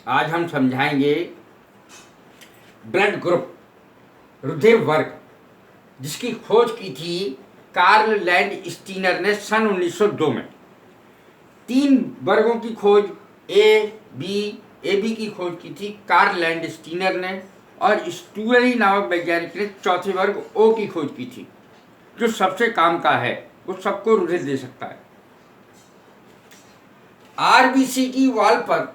आज हम समझाएंगे ब्लड ग्रुप, रुधिर वर्ग, जिसकी खोज की थी कार्ल लैंड स्टीनर ने सन 1902 में। 3 वर्गों की खोज ए बी की खोज की थी कार्ल लैंड स्टीनर ने, और स्टुअरी नामक वैज्ञानिक ने 4थे वर्ग ओ की खोज की थी, जो सबसे काम का है, वो सबको रुधिर दे सकता है। आरबीसी की वॉल पर,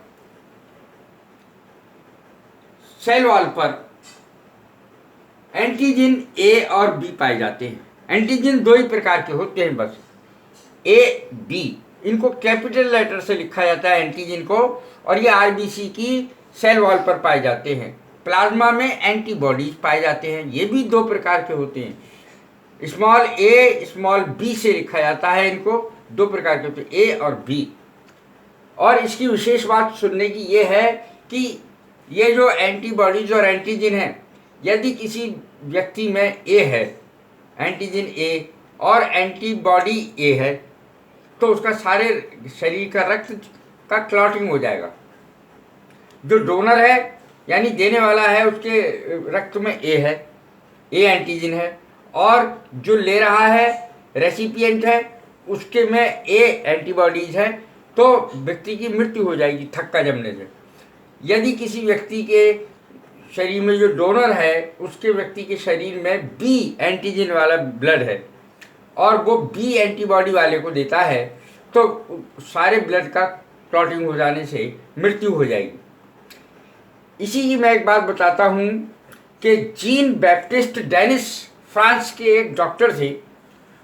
सेल वॉल पर एंटीजन ए और बी पाए जाते हैं। एंटीजन 2 ही प्रकार के होते हैं बस, ए बी। इनको कैपिटल लेटर से लिखा जाता है एंटीजन को, और ये आरबीसी की सेल वॉल पर पाए जाते हैं। प्लाज्मा में एंटीबॉडीज पाए जाते हैं, ये भी 2 प्रकार के होते हैं। स्मॉल ए स्मॉल बी से लिखा जाता है, इनको 2 प्रकार के होते हैं, ए और बी। और इसकी विशेष बात सुनने की ये है कि ये जो एंटीबॉडीज और एंटीजन है, यदि किसी व्यक्ति में ए है, एंटीजन ए और एंटीबॉडी ए है, तो उसका सारे शरीर का रक्त का क्लॉटिंग हो जाएगा। जो डोनर है यानी देने वाला है, उसके रक्त में ए है, ए एंटीजन है, और जो ले रहा है रेसिपिएंट है, उसके में ए एंटीबॉडीज है, तो व्यक्ति की मृत्यु हो जाएगी थक्का जमने से। यदि किसी व्यक्ति के शरीर में जो डोनर है, उसके व्यक्ति के शरीर में बी एंटीजन वाला ब्लड है और वो बी एंटीबॉडी वाले को देता है, तो सारे ब्लड का क्लॉटिंग हो जाने से मृत्यु हो जाएगी। इसी की मैं एक बात बताता हूँ कि जीन बैप्टिस्ट डेनिस फ्रांस के एक डॉक्टर थे।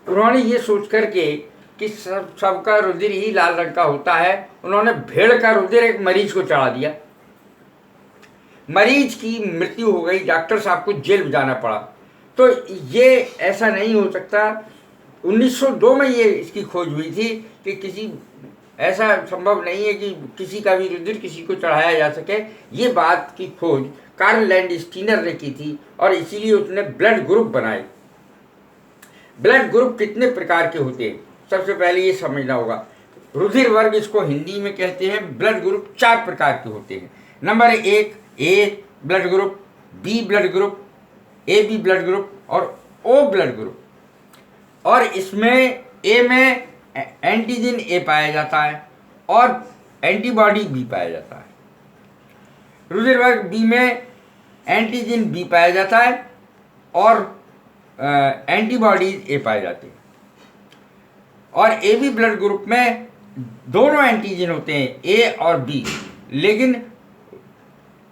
उन्होंने ये सोच करके कि सबका रुधिर ही लाल रंग का होता है, उन्होंने भेड़ का रुधिर एक मरीज को चढ़ा दिया। मरीज की मृत्यु हो गई, डॉक्टर साहब को जेल जाना पड़ा। तो ये ऐसा नहीं हो सकता। 1902 में ये इसकी खोज हुई थी कि किसी ऐसा संभव नहीं है कि किसी का भी रुधिर किसी को चढ़ाया जा सके। ये बात की खोज कार्ल लैंड स्टीनर ने की थी, और इसीलिए उसने ब्लड ग्रुप बनाए। ब्लड ग्रुप कितने प्रकार के होते हैं, सबसे पहले ये समझना होगा। रुधिर वर्ग, इसको हिंदी में कहते हैं ब्लड ग्रुप, 4 प्रकार के होते हैं। Number 1 A blood group, B blood group, A B blood group और ओ ब्लड ग्रुप। और इसमें ए में एंटीजन ए पाया जाता है और एंटीबॉडी बी पाया जाता है। रुधिर वर्ग बी में एंटीजन बी पाया जाता है और एंटीबॉडीज ए पाए जाते हैं। और ए बी ब्लड ग्रुप में दोनों एंटीजन होते हैं, ए और बी, लेकिन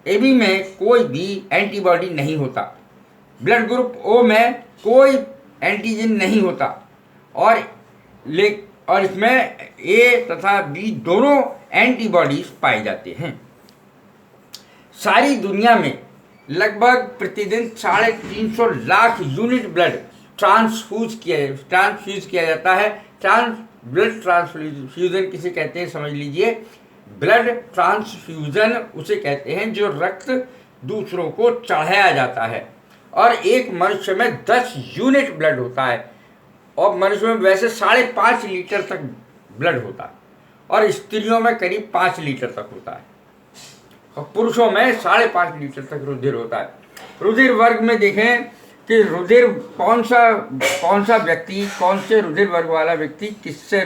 ए बी में कोई भी एंटीबॉडी नहीं होता। ब्लड ग्रुप ओ में कोई एंटीजन नहीं होता, और इसमें ए तथा बी दोनों एंटीबॉडीज पाए जाते हैं। सारी दुनिया में लगभग प्रतिदिन 350 लाख यूनिट ब्लड ट्रांसफ्यूज किया जाता है। ब्लड ट्रांसफ्यूजन किसे कहते हैं समझ लीजिए। ब्लड ट्रांसफ्यूजन उसे कहते हैं जो रक्त दूसरों को चढ़ाया जाता है। और एक मनुष्य में 10 यूनिट ब्लड होता है, और मनुष्य में वैसे 5.5 लीटर तक ब्लड होता है, और स्त्रियों में करीब 5 लीटर तक होता है, और पुरुषों में 5.5 लीटर तक रुधिर होता है। रुधिर वर्ग में देखें कि रुधिर कौन सा व्यक्ति, कौन से रुधिर वर्ग वाला व्यक्ति किससे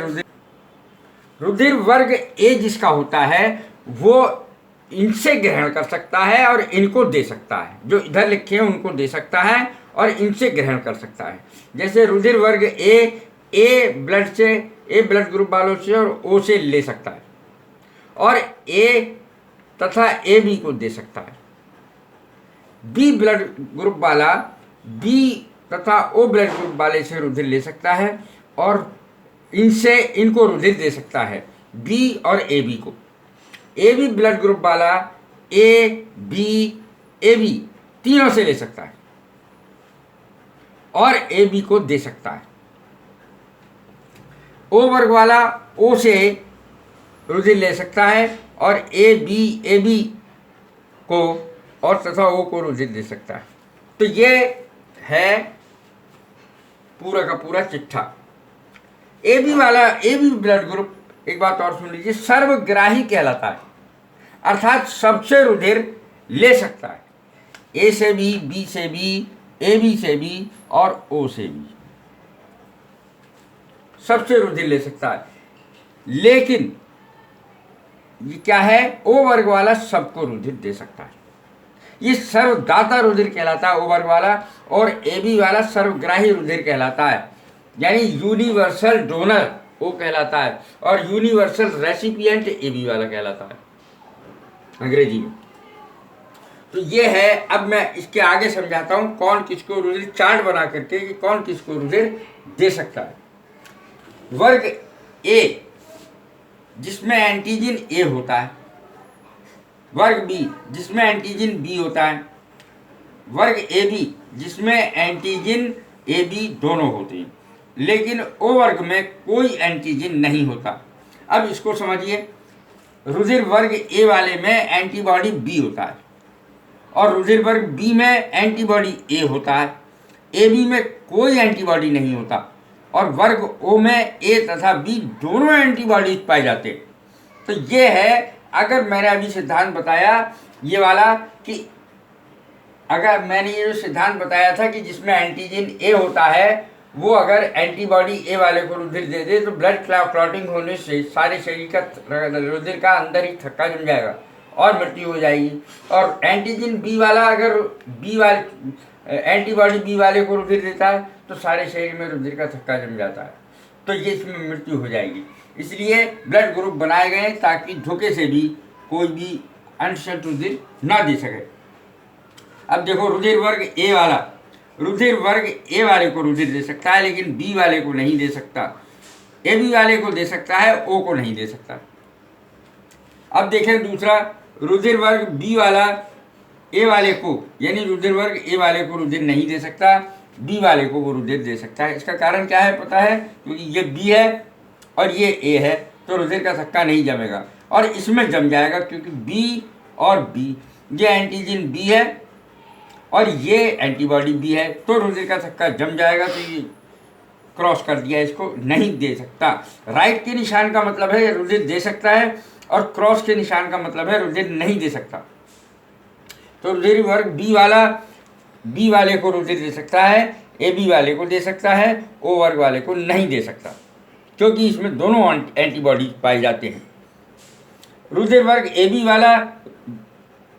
रुधिर वर्ग ए जिसका होता है, वो इनसे ग्रहण कर सकता है और इनको दे सकता है। जो इधर लिखे हैं उनको दे सकता है और इनसे ग्रहण कर सकता है। जैसे रुधिर वर्ग ए ब्लड ग्रुप वालों से और ओ से ले सकता है, और ए तथा ए बी को दे सकता है। बी ब्लड ग्रुप वाला बी तथा ओ ब्लड ग्रुप वाले से रुधिर ले सकता है, और इनको रुधिर दे सकता है, बी और ए बी को। ए बी ब्लड ग्रुप वाला ए बी तीनों से ले सकता है और ए बी को दे सकता है। ओ वर्ग वाला ओ से रुधिर ले सकता है और ए बी को और तथा ओ को रुधिर दे सकता है। तो ये है पूरा का पूरा चिट्ठा। ए बी ब्लड ग्रुप, एक बात और सुन लीजिए, सर्वग्राही कहलाता है। अर्थात सबसे रुधिर ले सकता है, ए से बी से बी, ए बी से बी और ओ से बी, सबसे रुधिर ले सकता है। लेकिन ये क्या है, ओ वर्ग वाला सबको रुधिर दे सकता है। ये सर्वदाता रुधिर कहलाता है ओ वर्ग वाला, और ए बी वाला सर्वग्राही रुधिर कहलाता है, यानी यूनिवर्सल डोनर ओ कहलाता है, और यूनिवर्सल रेसिपिएंट ए बी वाला कहलाता है अंग्रेजी में। तो ये है। अब मैं इसके आगे समझाता हूँ कौन किसको रुधिर, चार्ट बना करके कि कौन किसको रुधिर दे सकता है। वर्ग ए जिसमें एंटीजन ए होता है, वर्ग बी जिसमें एंटीजन बी होता है, वर्ग ए बी जिसमें एंटीजन ए बी दोनों होते हैं, लेकिन ओ वर्ग में कोई एंटीजन नहीं होता। अब इसको समझिए, रुधिर वर्ग ए वाले में एंटीबॉडी बी होता है, और रुधिर वर्ग बी में एंटीबॉडी ए होता है, ए बी में कोई एंटीबॉडी नहीं होता, और वर्ग ओ में ए तथा बी दोनों एंटीबॉडीज पाए जाते हैं। तो ये है, अगर मैंने अभी सिद्धांत बताया ये वाला कि अगर मैंने ये जो सिद्धांत बताया था कि जिसमें एंटीजन ए होता है वो अगर एंटीबॉडी ए वाले को रुधिर दे दे तो ब्लड क्लॉटिंग होने से सारे शरीर का रुधिर का अंदर ही थक्का जम जाएगा और मृत्यु हो जाएगी। और एंटीजन बी वाला अगर एंटीबॉडी बी वाले को रुधिर देता है तो सारे शरीर में रुधिर का थक्का जम जाता है, तो ये इसमें मृत्यु हो जाएगी। इसलिए ब्लड ग्रुप बनाए गए ताकि धोखे से भी कोई भी अनशर्त रुधिर ना दे सके। अब देखो, रुधिर वर्ग ए वाला, रुधिर वर्ग ए वाले को रुधिर दे सकता है लेकिन बी वाले को नहीं दे सकता, ए बी वाले को दे सकता है, ओ को नहीं दे सकता। अब देखें दूसरा, रुधिर वर्ग बी वाला ए वाले को, यानी रुधिर वर्ग ए वाले को रुधिर नहीं दे सकता, बी वाले को वो रुधिर दे सकता है। इसका कारण क्या है पता है? क्योंकि ये बी है और ये ए है, तो रुधिर का थक्का नहीं जमेगा, और इसमें जम जाएगा क्योंकि बी और बी, ये एंटीजन बी है और ये एंटीबॉडी बी है, तो रुधिर का थक्का जम जाएगा। तो ये क्रॉस कर दिया, इसको नहीं दे सकता। राइट के निशान का मतलब है रुधिर दे सकता है, और क्रॉस के निशान का मतलब है रुधिर नहीं दे सकता। तो रुधिर वर्ग बी वाला बी वाले को रुधिर दे सकता है, ए बी वाले को दे सकता है, ओ वर्ग वाले को नहीं दे सकता, क्योंकि इसमें दोनों एंटीबॉडी पाए जाते हैं। रुधिर वर्ग ए बी वाला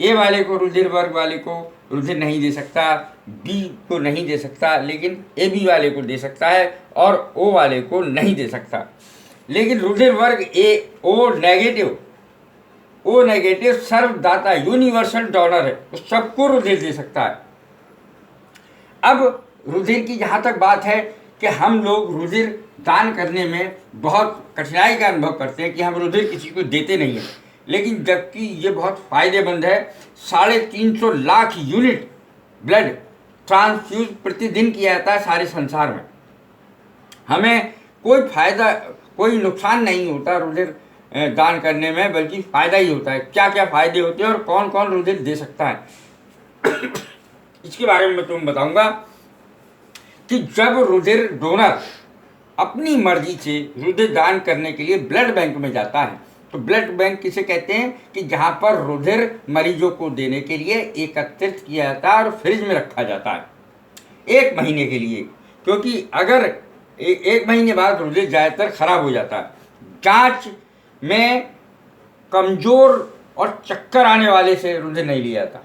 ए वाले को रुधिर वर्ग वाले को रुधिर नहीं दे सकता, बी को नहीं दे सकता, लेकिन ए बी वाले को दे सकता है, और ओ वाले को नहीं दे सकता। लेकिन रुधिर वर्ग ए ओ नेगेटिव सर्वदाता यूनिवर्सल डोनर है, तो सबको रुधिर दे सकता है। अब रुधिर की जहाँ तक बात है कि हम लोग रुधिर दान करने में बहुत कठिनाई का अनुभव करते हैं कि हम रुधिर किसी को देते नहीं हैं, लेकिन जबकि ये बहुत फ़ायदेमंद है। 350 लाख यूनिट ब्लड ट्रांसफ्यूज प्रतिदिन किया जाता है सारे संसार में। हमें कोई फ़ायदा, कोई नुकसान नहीं होता रुधिर दान करने में, बल्कि फ़ायदा ही होता है। क्या क्या फ़ायदे होते हैं और कौन कौन रुधिर दे सकता है इसके बारे में मैं तुम्हें बताऊंगा कि जब रुधिर डोनर अपनी मर्जी से रुधिर दान करने के लिए ब्लड बैंक में जाता है, तो ब्लड बैंक किसे कहते हैं कि जहाँ पर रुधिर मरीजों को देने के लिए एकत्रित किया जाता है और फ्रिज में रखा जाता है 1 महीने के लिए, क्योंकि अगर 1 महीने बाद रुधिर ज़्यादातर खराब हो जाता है। जांच में कमज़ोर और चक्कर आने वाले से रुधिर नहीं लिया जाता,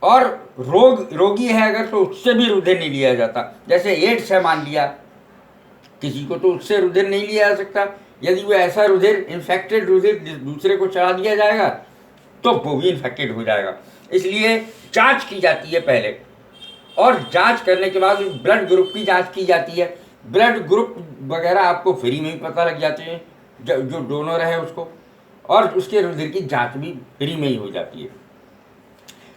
और रोगी है अगर तो उससे भी रुधिर नहीं लिया जाता। जैसे एड्स है मान लिया किसी को, तो उससे रुधिर नहीं लिया जा सकता। यदि वो ऐसा रुधिर, इन्फेक्टेड रुधिर दूसरे को चढ़ा दिया जाएगा तो वो भी इन्फेक्टेड हो जाएगा। इसलिए जांच की जाती है पहले, और जांच करने के बाद ब्लड ग्रुप की जांच की जाती है। ब्लड ग्रुप वगैरह आपको फ्री में ही पता लग जाते हैं, जो डोनर है उसको, और उसके रुधिर की जांच भी फ्री में ही हो जाती है।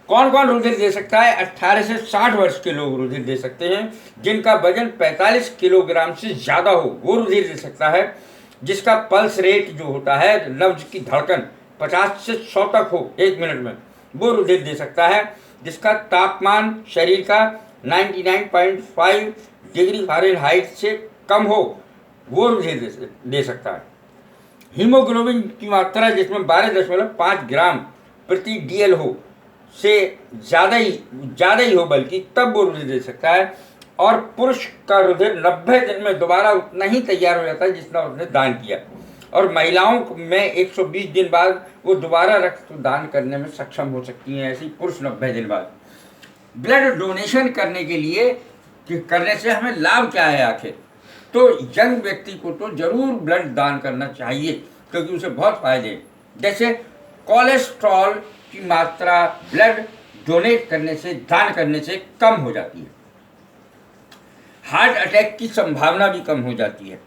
कौन कौन रुधिर दे सकता है? 18 से 60 वर्ष के लोग रुधिर दे सकते हैं। जिनका वजन 45 किलोग्राम से ज़्यादा हो वो रुधिर दे सकता है। जिसका पल्स रेट जो होता है, नब्ज की धड़कन 50 से 100 तक हो 1 मिनट में, वो रुधिर दे सकता है। जिसका तापमान शरीर का 99.5 डिग्री फ़ारेनहाइट से कम हो वो रुधिर दे सकता है। हीमोग्लोबिन की मात्रा जिसमें 12.5 ग्राम प्रति डीएल हो से ज़्यादा ही हो बल्कि तब वो रुधिर दे सकता है। और पुरुष का रुधिर 90 दिन में दोबारा उतना ही तैयार हो जाता है जितना उसने दान किया। और महिलाओं में 120 दिन बाद वो दोबारा रक्त दान करने में सक्षम हो सकती हैं, ऐसी पुरुष 90 दिन बाद। ब्लड डोनेशन करने के लिए करने से हमें लाभ क्या है आखिर? तो यंग व्यक्ति को तो जरूर ब्लड दान करना चाहिए क्योंकि उसे बहुत फायदे हैं। जैसे कोलेस्ट्रॉल की मात्रा ब्लड डोनेट करने से, दान करने से कम हो जाती है। हार्ट अटैक की संभावना भी कम हो जाती है।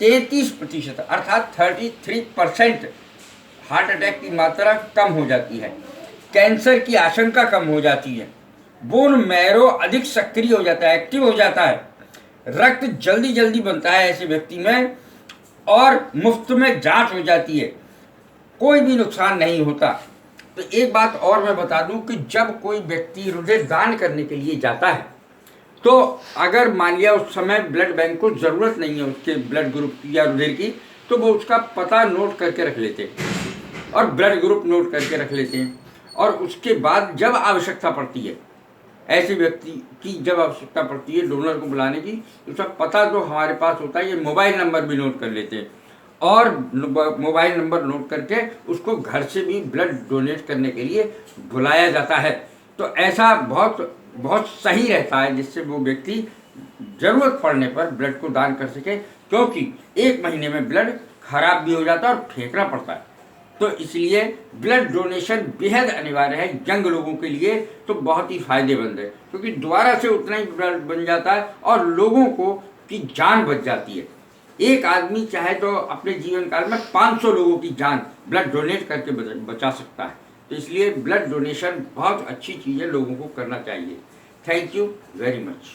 33% अर्थात 33% हार्ट अटैक की मात्रा कम हो जाती है। कैंसर की आशंका कम हो जाती है। बोन मैरो अधिक सक्रिय हो जाता है, एक्टिव हो जाता है। रक्त जल्दी जल्दी बनता है ऐसे व्यक्ति में और मुफ्त में जांच हो जाती है, कोई भी नुकसान नहीं होता। तो एक बात और मैं बता दूं कि जब कोई व्यक्ति रुधिर दान करने के लिए जाता है तो अगर मान लिया उस समय ब्लड बैंक को ज़रूरत नहीं है उसके ब्लड ग्रुप की या रुधिर की, तो वो उसका पता नोट करके रख लेते हैं और ब्लड ग्रुप नोट करके रख लेते हैं। और उसके बाद जब आवश्यकता पड़ती है, ऐसे व्यक्ति की जब आवश्यकता पड़ती है डोनर को बुलाने की, तो उसका पता जो हमारे पास होता है, ये मोबाइल नंबर भी नोट कर लेते हैं और मोबाइल नंबर नोट करके उसको घर से भी ब्लड डोनेट करने के लिए बुलाया जाता है। तो ऐसा बहुत बहुत सही रहता है जिससे वो व्यक्ति ज़रूरत पड़ने पर ब्लड को दान कर सके, क्योंकि 1 महीने में ब्लड खराब भी हो जाता है और फेंकना पड़ता है। तो इसलिए ब्लड डोनेशन बेहद अनिवार्य है यंग लोगों के लिए, तो बहुत ही फायदेमंद है क्योंकि दोबारा से उतना ही ब्लड बन जाता है और लोगों को की जान बच जाती है। एक आदमी चाहे तो अपने जीवन काल में 500 लोगों की जान ब्लड डोनेट करके बचा सकता है। तो इसलिए ब्लड डोनेशन बहुत अच्छी चीज़ है, लोगों को करना चाहिए। Thank you very much.